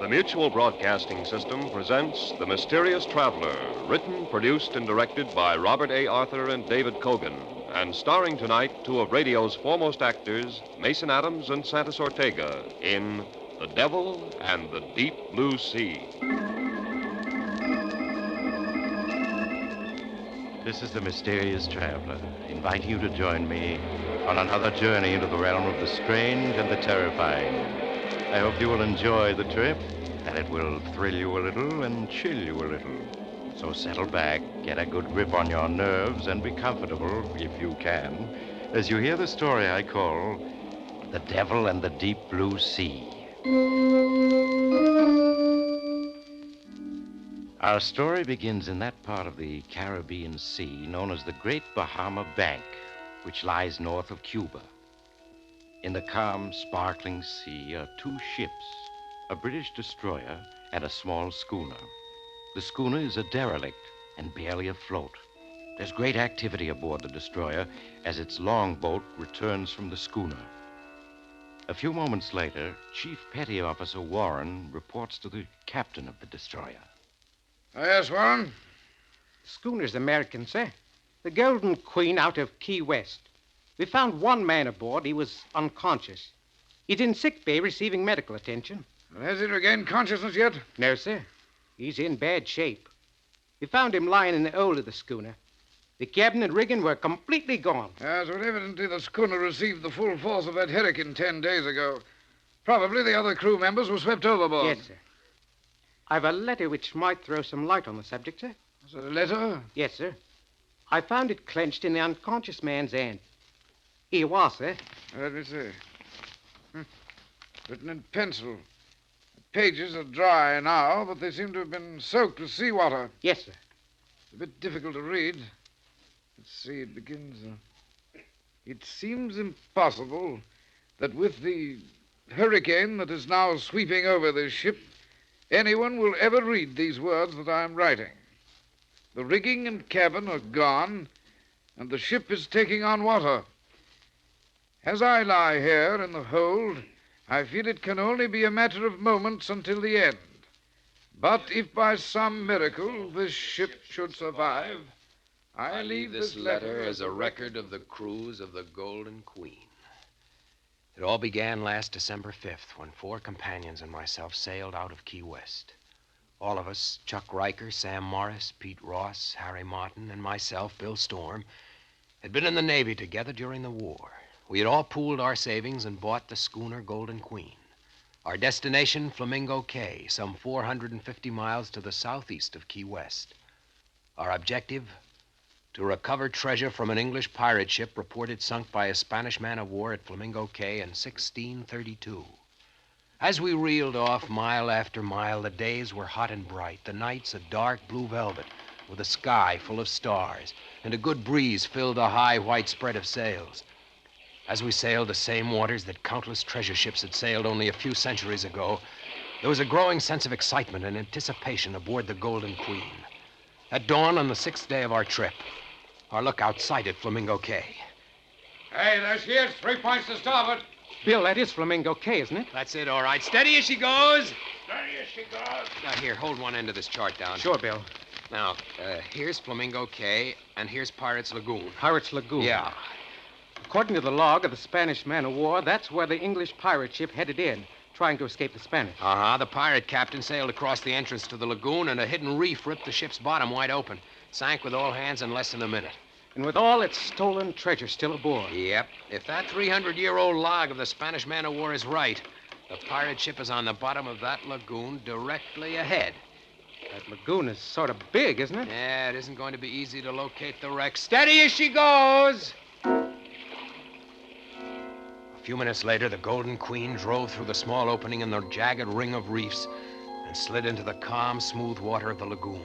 The Mutual Broadcasting System presents The Mysterious Traveler, written, produced, and directed by Robert A. Arthur and David Kogan, and starring tonight two of radio's foremost actors, Mason Adams and Santos Ortega, in The Devil and the Deep Blue Sea. This is The Mysterious Traveler, inviting you to join me on another journey into the realm of the strange and the terrifying. I hope you will enjoy the trip, that it will thrill you a little and chill you a little. So settle back, get a good grip on your nerves, and be comfortable, if you can, as you hear the story I call The Devil and the Deep Blue Sea. Our story begins in that part of the Caribbean Sea known as the Great Bahama Bank, which lies north of Cuba. In the calm, sparkling sea are two ships, a British destroyer and a small schooner. The schooner is a derelict and barely afloat. There's great activity aboard the destroyer as its longboat returns from the schooner. A few moments later, Chief Petty Officer Warren reports to the captain of the destroyer. Yes, Warren? The schooner's American, sir. The Golden Queen out of Key West. We found one man aboard. He was unconscious. He's in sick bay receiving medical attention. Well, has he regained consciousness yet? No, sir. He's in bad shape. We found him lying in the hold of the schooner. The cabin and rigging were completely gone. Yes, well, evidently the schooner received the full force of that hurricane 10 days ago. Probably the other crew members were swept overboard. Yes, sir. I've a letter which might throw some light on the subject, sir. Is it a letter? Yes, sir. I found it clenched in the unconscious man's hand. Here you are, sir. Let me see. Written in pencil. The pages are dry now, but they seem to have been soaked with seawater. Yes, sir. It's a bit difficult to read. Let's see, it begins... It seems impossible that with the hurricane that is now sweeping over this ship, anyone will ever read these words that I am writing. The rigging and cabin are gone, and the ship is taking on water. As I lie here in the hold, I feel it can only be a matter of moments until the end. But if by some miracle this ship should survive, I leave this letter as a record of the cruise of the Golden Queen. It all began last December 5th when 4 companions and myself sailed out of Key West. All of us, Chuck Riker, Sam Morris, Pete Ross, Harry Martin, and myself, Bill Storm, had been in the Navy together during the war. We had all pooled our savings and bought the schooner Golden Queen. Our destination, Flamingo Cay, some 450 miles to the southeast of Key West. Our objective, to recover treasure from an English pirate ship reported sunk by a Spanish man-of-war at Flamingo Cay in 1632. As we reeled off mile after mile, the days were hot and bright, the nights a dark blue velvet with a sky full of stars, and a good breeze filled the high white spread of sails. As we sailed the same waters that countless treasure ships had sailed only a few centuries ago, there was a growing sense of excitement and anticipation aboard the Golden Queen. At dawn on the 6th day of our trip, our lookout sighted Flamingo Cay. Hey, there she is. 3 points to starboard. Bill, that is Flamingo Cay, isn't it? That's it, all right. Steady as she goes. Steady as she goes. Now, here, hold one end of this chart down. Sure, Bill. Now, here's Flamingo Cay, and here's Pirates Lagoon. Pirates Lagoon. Yeah. According to the log of the Spanish man-of-war, that's where the English pirate ship headed in, trying to escape the Spanish. Uh-huh. The pirate captain sailed across the entrance to the lagoon, and a hidden reef ripped the ship's bottom wide open. Sank with all hands in less than a minute. And with all its stolen treasure still aboard. Yep. If that 300-year-old log of the Spanish man-of-war is right, the pirate ship is on the bottom of that lagoon directly ahead. That lagoon is sort of big, isn't it? Yeah, it isn't going to be easy to locate the wreck. Steady as she goes! A few minutes later, the Golden Queen drove through the small opening in the jagged ring of reefs and slid into the calm, smooth water of the lagoon.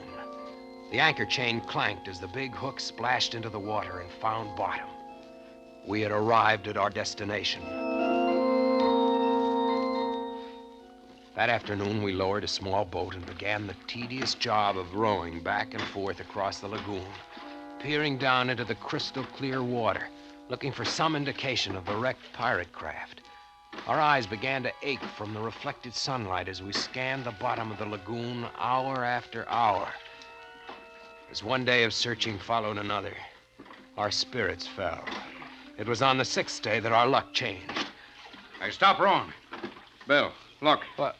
The anchor chain clanked as the big hook splashed into the water and found bottom. We had arrived at our destination. That afternoon, we lowered a small boat and began the tedious job of rowing back and forth across the lagoon, peering down into the crystal clear water, looking for some indication of the wrecked pirate craft. Our eyes began to ache from the reflected sunlight as we scanned the bottom of the lagoon hour after hour. As one day of searching followed another, our spirits fell. It was on the 6th day that our luck changed. Hey, stop rowing. Bill, look. What?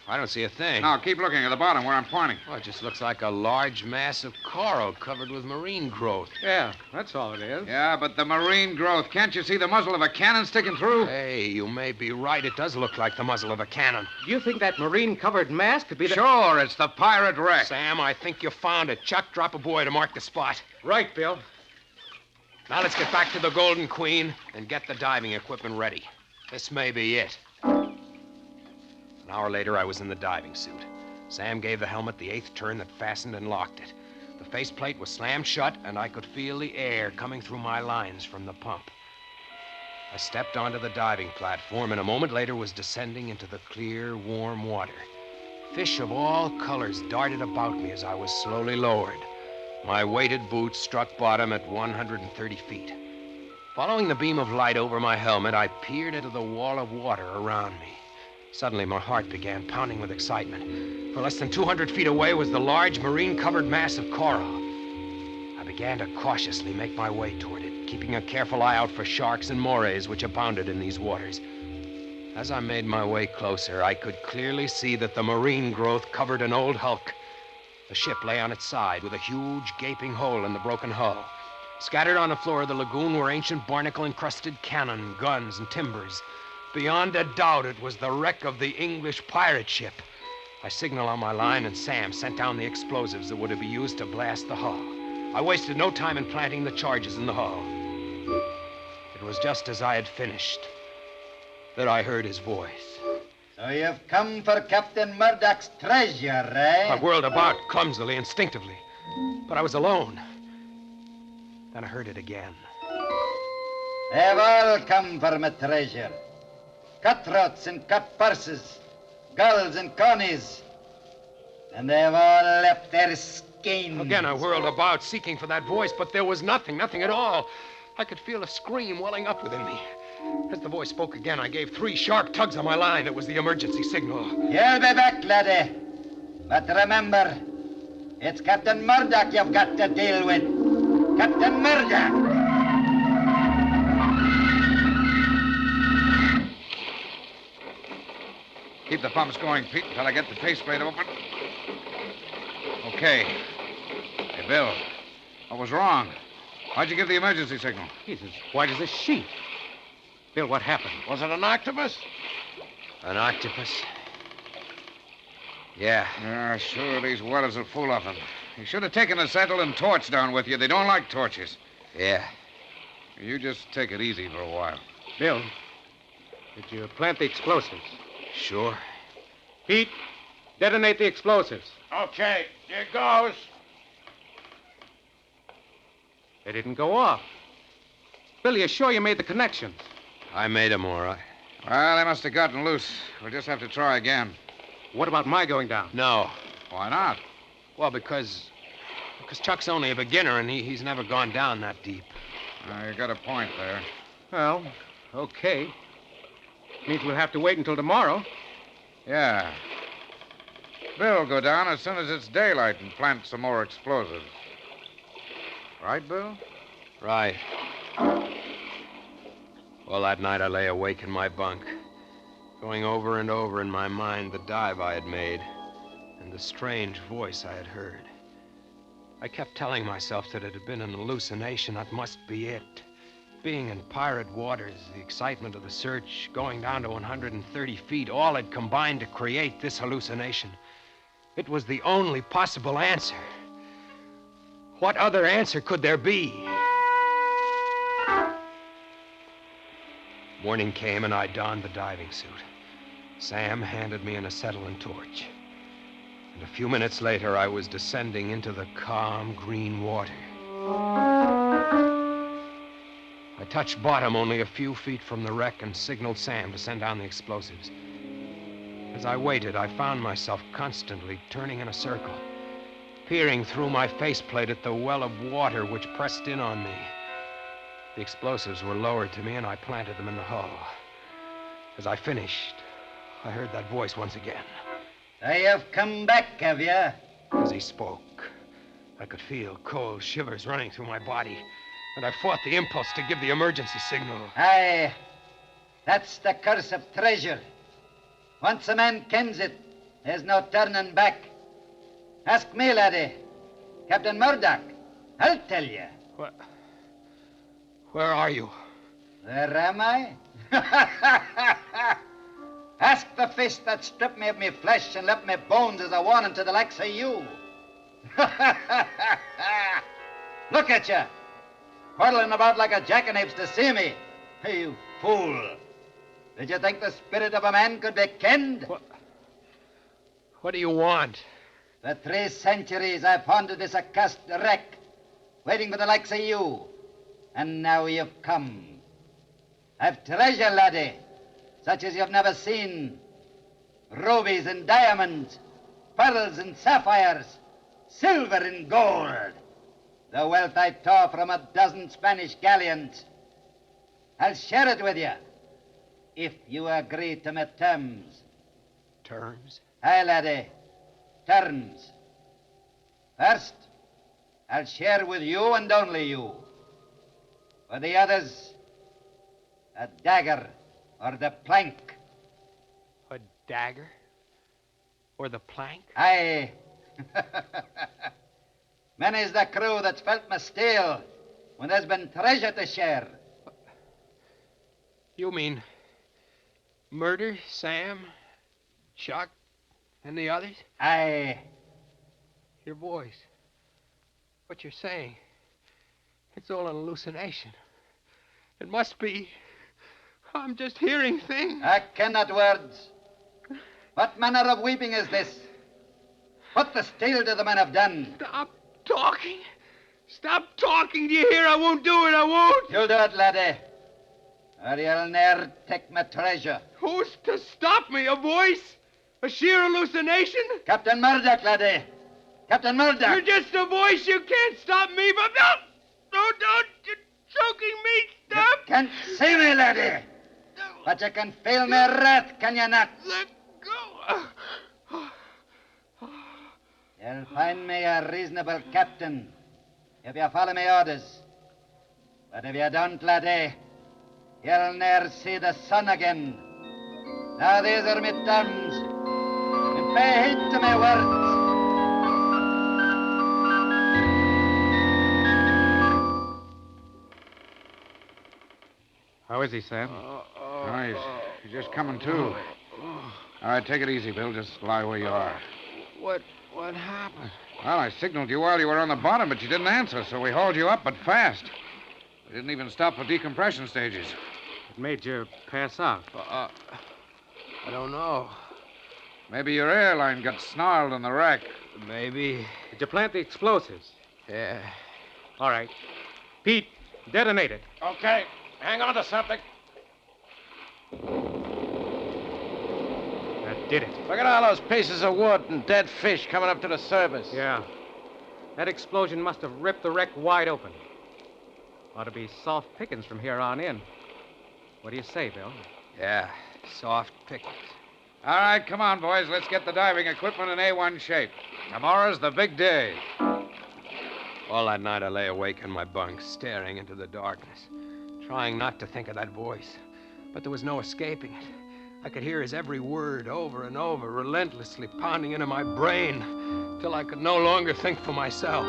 I don't see a thing. Now, keep looking at the bottom where I'm pointing. Well, it just looks like a large mass of coral covered with marine growth. Yeah, that's all it is. Yeah, but the marine growth. Can't you see the muzzle of a cannon sticking through? Hey, you may be right. It does look like the muzzle of a cannon. Do you think that marine-covered mass could be the... Sure, it's the pirate wreck. Sam, I think you found it. Chuck, drop a buoy to mark the spot. Right, Bill. Now let's get back to the Golden Queen and get the diving equipment ready. This may be it. An hour later, I was in the diving suit. Sam gave the helmet the 8th turn that fastened and locked it. The faceplate was slammed shut, and I could feel the air coming through my lines from the pump. I stepped onto the diving platform, and a moment later was descending into the clear, warm water. Fish of all colors darted about me as I was slowly lowered. My weighted boots struck bottom at 130 feet. Following the beam of light over my helmet, I peered into the wall of water around me. Suddenly, my heart began pounding with excitement. For less than 200 feet away was the large marine-covered mass of coral. I began to cautiously make my way toward it, keeping a careful eye out for sharks and morays which abounded in these waters. As I made my way closer, I could clearly see that the marine growth covered an old hulk. The ship lay on its side with a huge gaping hole in the broken hull. Scattered on the floor of the lagoon were ancient barnacle-encrusted cannon, guns, and timbers. Beyond a doubt, it was the wreck of the English pirate ship. I signaled on my line, and Sam sent down the explosives that were to be used to blast the hull. I wasted no time in planting the charges in the hull. It was just as I had finished that I heard his voice. So you've come for Captain Murdoch's treasure, eh? I whirled about, clumsily, instinctively. But I was alone. Then I heard it again. They've all come for my treasure. Cutthroats and cut purses, gulls and connies. And they've all left their skins. Again, I whirled about, seeking for that voice, but there was nothing at all. I could feel a scream welling up within me. As the voice spoke again, I gave 3 sharp tugs on my line. It was the emergency signal. You'll be back, laddie. But remember, it's Captain Murdoch you've got to deal with. Captain Murdoch! Keep the pumps going, Pete, until I get the faceplate open. Okay. Hey, Bill, what was wrong? Why'd you give the emergency signal? He's as white as a sheet. Bill, what happened? Was it an octopus? An octopus? Yeah. Yeah, sure, these whalers are full of them. You should have taken a settle and torch down with you. They don't like torches. Yeah. You just take it easy for a while. Bill, did you plant the explosives? Sure. Pete, detonate the explosives. Okay, here goes. They didn't go off. Bill, you sure you made the connections? I made them all right. Well, they must have gotten loose. We'll just have to try again. What about my going down? No. Why not? Well, because Chuck's only a beginner, and he's never gone down that deep. You got a point there. Well, okay. Means we'll have to wait until tomorrow. Yeah. Bill will go down as soon as it's daylight and plant some more explosives. Right, Bill? Right. Well, that night I lay awake in my bunk, going over and over in my mind the dive I had made and the strange voice I had heard. I kept telling myself that it had been an hallucination. That must be it. Being in pirate waters, the excitement of the search, going down to 130 feet, all had combined to create this hallucination. It was the only possible answer. What other answer could there be? Morning came and I donned the diving suit. Sam handed me an acetylene torch. And a few minutes later, I was descending into the calm green water. I touched bottom only a few feet from the wreck and signaled Sam to send down the explosives. As I waited, I found myself constantly turning in a circle, peering through my faceplate at the well of water which pressed in on me. The explosives were lowered to me, and I planted them in the hull. As I finished, I heard that voice once again. I have come back, have you? As he spoke, I could feel cold shivers running through my body, and I fought the impulse to give the emergency signal. Aye, that's the curse of treasure. Once a man kens it, there's no turning back. Ask me, laddie. Captain Murdoch. I'll tell you. What? Where are you? Where am I? Ask the fish that stripped me of me flesh and left me bones as a warning to the likes of you. Look at you, whirling about like a jackanapes to see me. You fool. Did you think the spirit of a man could be kenned? What do you want? For 3 centuries I've haunted this accursed wreck, waiting for the likes of you. And now you've come. I've treasure, laddie, such as you've never seen. Rubies and diamonds, pearls and sapphires, silver and gold. The wealth I tore from a dozen Spanish galleons. I'll share it with you, if you agree to my terms. Terms? Aye, laddie, terms. First, I'll share with you and only you. For the others, a dagger or the plank. A dagger? Or the plank? Aye. Many's the crew that's felt my steel when there's been treasure to share. You mean murder Sam, Chuck, and the others? Aye. Your voice. What you're saying. It's all an hallucination. It must be. I'm just hearing things. I cannot words. What manner of weeping is this? What the steel do the men have done? Stop talking. Stop talking. Do you hear? I won't do it. I won't. You'll do it, laddie. Or you'll ne'er take my treasure. Who's to stop me? A voice? A sheer hallucination? Captain Murdoch, laddie. Captain Murdoch. You're just a voice. You can't stop me. But no, don't. You're choking me. Stop. You can't see me, laddie. But you can feel my wrath, can you not? Let go. You'll find me a reasonable captain if you follow my orders. But if you don't, laddie, you'll ne'er see the sun again. Now these are my terms, and pay heed to my words. How is he, Sam? He's just coming to. All right, take it easy, Bill. Just lie where you are. What happened? Well, I signaled you while you were on the bottom, but you didn't answer, so we hauled you up, but fast. We didn't even stop for decompression stages. It made you pass out. I don't know. Maybe your airline got snarled in the wreck. Maybe. Did you plant the explosives? Yeah. All right. Pete, detonate it. Okay, hang on to something. That did it. Look at all those pieces of wood and dead fish coming up to the surface. Yeah. That explosion must have ripped the wreck wide open. Ought to be soft pickings from here on in. What do you say, Bill? Yeah. Soft pickings. All right, come on, boys. Let's get the diving equipment in A1 shape. Tomorrow's the big day. All that night I lay awake in my bunk, staring into the darkness, trying not to think of that voice. But there was no escaping it. I could hear his every word over and over, relentlessly pounding into my brain, till I could no longer think for myself.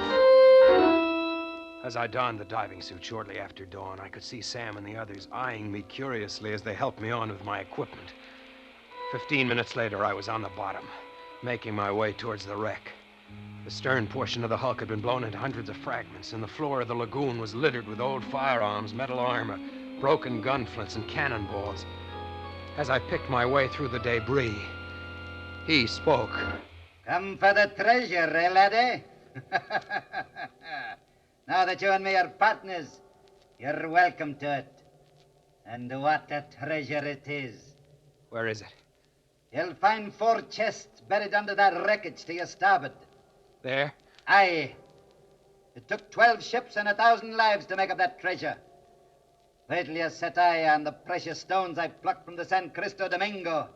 As I donned the diving suit shortly after dawn, I could see Sam and the others eyeing me curiously as they helped me on with my equipment. 15 minutes later, I was on the bottom, making my way towards the wreck. The stern portion of the hulk had been blown into hundreds of fragments, and the floor of the lagoon was littered with old firearms, metal armor, broken gun flints, and cannonballs. As I picked my way through the debris, he spoke. Come for the treasure, eh, laddie? Now that you and me are partners, you're welcome to it. And what a treasure it is. Where is it? You'll find 4 chests buried under that wreckage to your starboard. There? Aye. It took 12 ships and 1,000 lives to make up that treasure. Wait till you set eye on the precious stones I plucked from the San Cristo Domingo.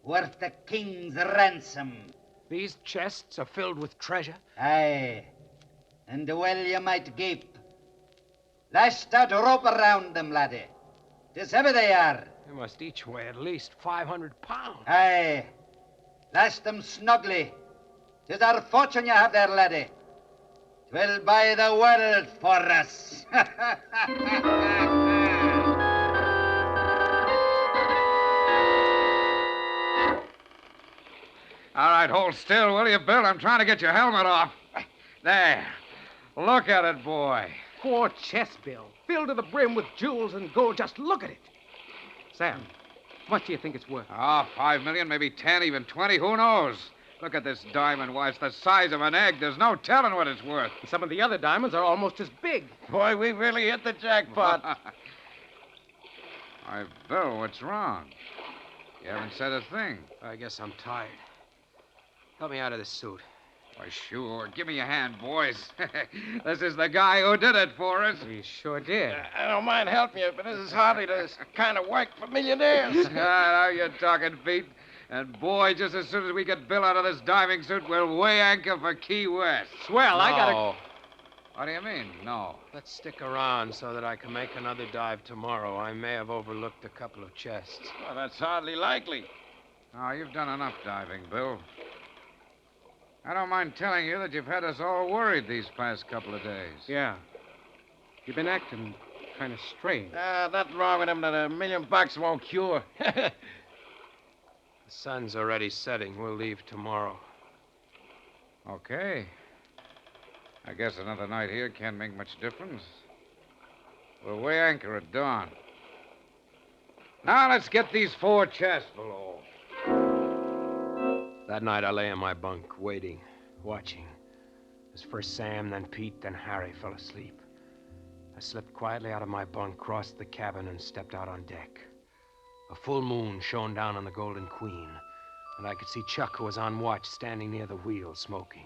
Worth a king's ransom. These chests are filled with treasure? Aye. And well you might gape. Lash that rope around them, laddie. 'Tis heavy they are. They must each weigh at least 500 pounds. Aye. Lash them snugly. 'Tis our fortune you have there, laddie. 'Twill buy the world for us. All right, hold still, will you, Bill? I'm trying to get your helmet off. There. Look at it, boy. 4 chests, Bill, filled to the brim with jewels and gold. Just look at it. Sam, how much do you think it's worth? Oh, 5 million, maybe 10, even 20. Who knows? Look at this diamond. Why, it's the size of an egg. There's no telling what it's worth. Some of the other diamonds are almost as big. Boy, we really hit the jackpot. Why, Bill, what's wrong? You haven't said a thing. I guess I'm tired. Help me out of this suit. Why, sure. Give me a hand, boys. This is the guy who did it for us. He sure did. I don't mind helping you, but this is hardly the kind of work for millionaires. Now you're talking, Pete. And, boy, just as soon as we get Bill out of this diving suit, we'll weigh anchor for Key West. Swell, I gotta... No. What do you mean, no? Let's stick around so that I can make another dive tomorrow. I may have overlooked a couple of chests. Well, that's hardly likely. Oh, you've done enough diving, Bill. I don't mind telling you that you've had us all worried these past couple of days. Yeah. You've been acting kind of strange. Nothing wrong with him that $1 million won't cure. The sun's already setting. We'll leave tomorrow. Okay. I guess another night here can't make much difference. We'll weigh anchor at dawn. Now let's get these 4 chests below. That night I lay in my bunk, waiting, watching. As first Sam, then Pete, then Harry fell asleep. I slipped quietly out of my bunk, crossed the cabin, and stepped out on deck. A full moon shone down on the Golden Queen, and I could see Chuck, who was on watch, standing near the wheel, smoking.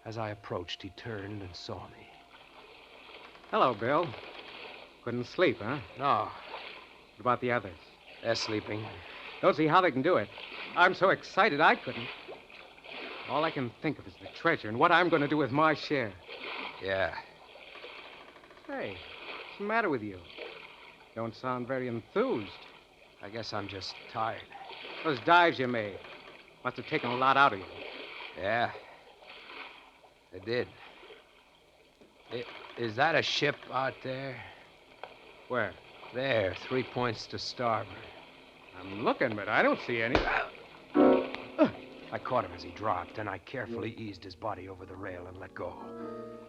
As I approached, he turned and saw me. Hello, Bill. Couldn't sleep, huh? No, What about the others? they're sleeping. Don't see how they can do it. I'm so excited I couldn't. All I can think of is the treasure and what I'm going to do with my share. Yeah. Hey, what's the matter with you? Don't sound very enthused. I guess I'm just tired. Those dives you made must have taken a lot out of you. Yeah. They did. Is that a ship out there? Where? There, 3 points to starboard. I'm looking, but I don't see any. I caught him as he dropped, and I carefully eased his body over the rail and let go.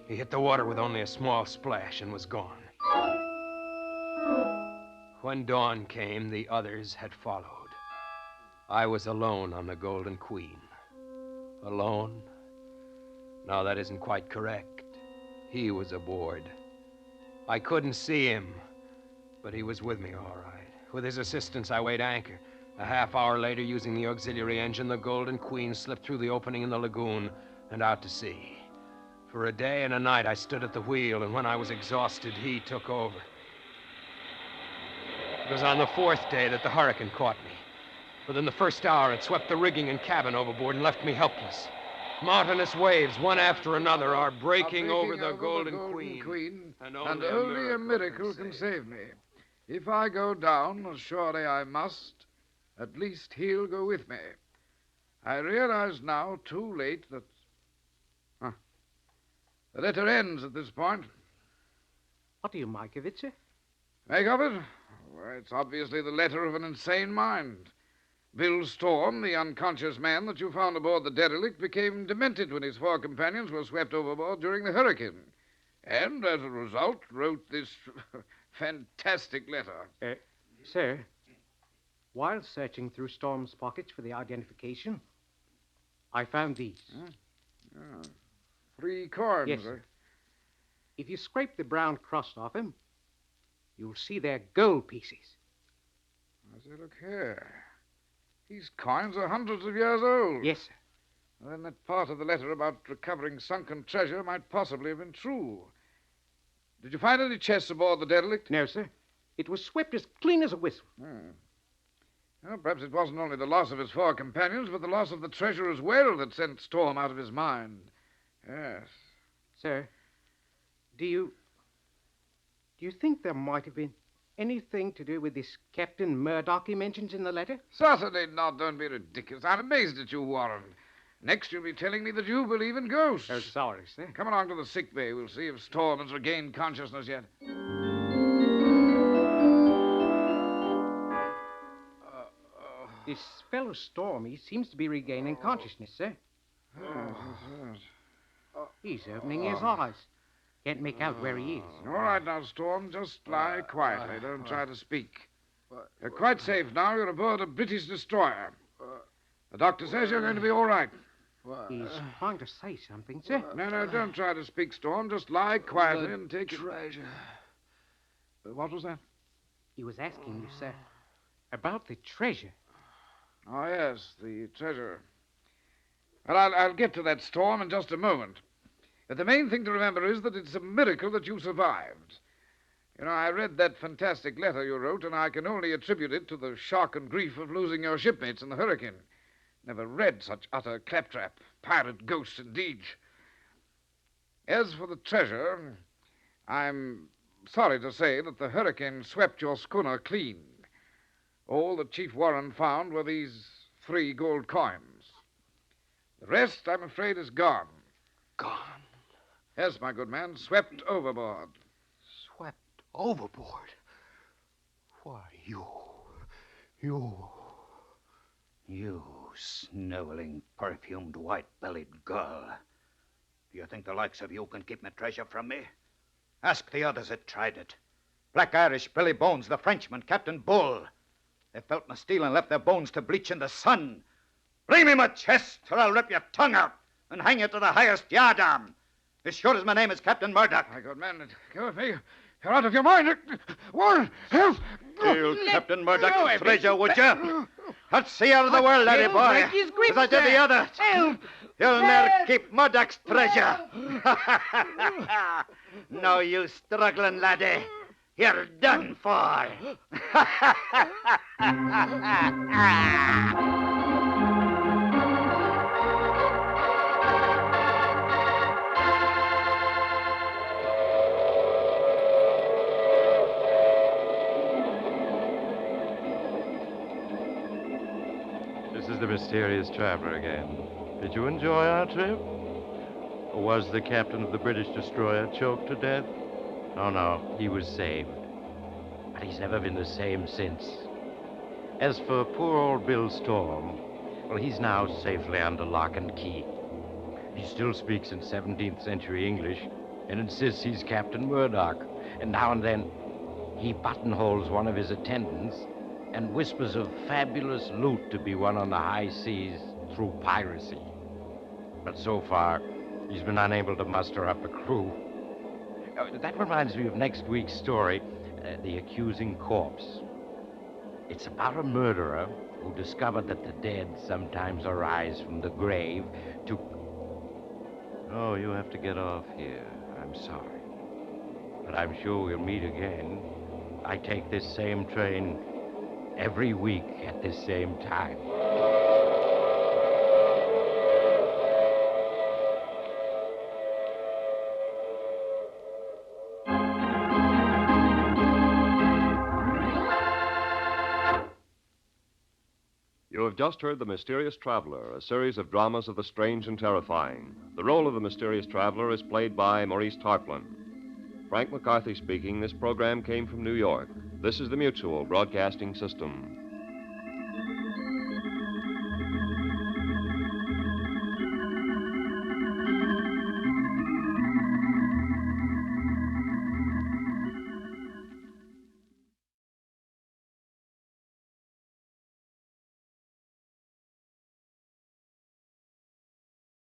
He hit the water with only a small splash and was gone. When dawn came, the others had followed. I was alone on the Golden Queen. Alone? No, that isn't quite correct. He was aboard. I couldn't see him, but he was with me all right. With his assistance, I weighed anchor. A half hour later, using the auxiliary engine, the Golden Queen slipped through the opening in the lagoon and out to sea. For a day and a night, I stood at the wheel, and when I was exhausted, he took over. It was on the 4th day that the hurricane caught me. Within the first hour, it swept the rigging and cabin overboard and left me helpless. Mountainous waves, one after another, are breaking over the Golden Queen. And only a miracle can save me. If I go down, as surely I must, at least he'll go with me. I realize now, too late, that... The letter ends at this point. What do you make of it, sir? Make of it? Well, it's obviously the letter of an insane mind. Bill Storm, the unconscious man that you found aboard the derelict, became demented when his 4 companions were swept overboard during the hurricane. And, as a result, wrote this fantastic letter. Sir, while searching through Storm's pockets for the identification, I found these. 3 coins. Yes, sir. If you scrape the brown crust off him, you'll see they're gold pieces. I say, look here. These coins are hundreds of years old. Yes, sir. Then that part of the letter about recovering sunken treasure might possibly have been true. Did you find any chests aboard the derelict? No, sir. It was swept as clean as a whistle. Well, perhaps it wasn't only the loss of his 4 companions, but the loss of the treasure as well that sent Storm out of his mind. Yes. Sir, do you think there might have been anything to do with this Captain Murdoch he mentions in the letter? Certainly not. Don't be ridiculous. I'm amazed at you, Warren. Next, you'll be telling me that you believe in ghosts. Oh, sorry, sir. Come along to the sick bay. We'll see if Storm has regained consciousness yet. This fellow Storm, he seems to be regaining consciousness, sir. He's opening his eyes. Can't make out where he is. All right now, Storm. Just lie quietly. Don't try to speak. You're quite safe now. You're aboard a British destroyer. The doctor says you're going to be all right. He's trying to say something, sir. No, don't try to speak, Storm. Just lie quietly and take treasure. What was that? He was asking you, sir, about the treasure. Oh, yes, the treasure. Well, I'll get to that, Storm, in just a moment. But the main thing to remember is that it's a miracle that you survived. You know, I read that fantastic letter you wrote, and I can only attribute it to the shock and grief of losing your shipmates in the hurricane. Never read such utter claptrap. Pirate ghosts, indeed. As for the treasure, I'm sorry to say that the hurricane swept your schooner clean. All that Chief Warren found were these 3 gold coins. The rest, I'm afraid, is gone. Gone? Yes, my good man, swept overboard. Swept overboard? Why, you, sniveling, perfumed, white-bellied girl. Do you think the likes of you can keep my treasure from me? Ask the others that tried it. Black Irish, Billy Bones, the Frenchman, Captain Bull. They felt my steel and left their bones to bleach in the sun. Bring me my chest, or I'll rip your tongue out and hang you to the highest yardarm. As sure as my name is Captain Murdoch. My good man, go with me. You're out of your mind. Warren, help! Steal Captain Murdoch's treasure, would you? Let's see out of the world, laddie boy. As I did the other. Help! You'll never keep Murdoch's treasure. No, you struggling laddie. You're done for. This is the mysterious traveler again. Did you enjoy our trip? Or was the captain of the British destroyer choked to death? Oh, no, he was saved. But he's never been the same since. As for poor old Bill Storm, well, he's now safely under lock and key. He still speaks in 17th century English and insists he's Captain Murdoch. And now and then, he buttonholes one of his attendants and whispers of fabulous loot to be won on the high seas through piracy. But so far, he's been unable to muster up a crew. That reminds me of next week's story, The Accusing Corpse. It's about a murderer who discovered that the dead sometimes arise from the grave to... Oh, you have to get off here. I'm sorry. But I'm sure we'll meet again. I take this same train every week at this same time. You have just heard The Mysterious Traveler, a series of dramas of the strange and terrifying. The role of the mysterious traveler is played by Maurice Tarplin. Frank McCarthy speaking. This program came from New York. This is the Mutual Broadcasting System.